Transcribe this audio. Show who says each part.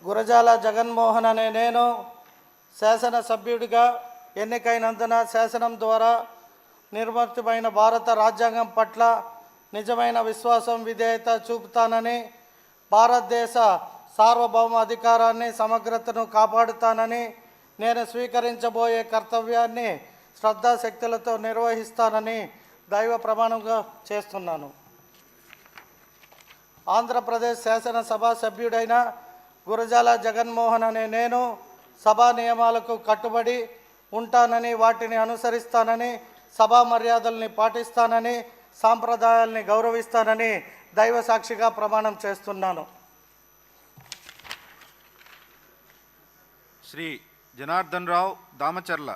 Speaker 1: గురజాల జగన్మోహన్ అనే నేను శాసనసభ్యుడిగా ఎన్నికైనందున శాసనం ద్వారా నిర్మితమైన భారత రాజ్యాంగం పట్ల నిజమైన విశ్వాసం విధేయత చూపుతానని, భారతదేశ సార్వభౌమ అధికారాన్ని సమగ్రతను కాపాడుతానని, నేను స్వీకరించబోయే కర్తవ్యాన్ని శ్రద్ధాశక్తులతో నిర్వహిస్తానని దైవ ప్రమాణంగా చేస్తున్నాను. ఆంధ్రప్రదేశ్ శాసనసభ సభ్యుడైన గురజాల జగన్మోహన్ అనే నేను సభా నియమాలకు కట్టుబడి ఉంటానని, వాటిని అనుసరిస్తానని, సభా మర్యాదల్ని పాటిస్తానని, సాంప్రదాయాల్ని గౌరవిస్తానని దైవ సాక్షిగా ప్రమాణం చేస్తున్నాను.
Speaker 2: శ్రీ జనార్దన్ రావు దామచర్ల.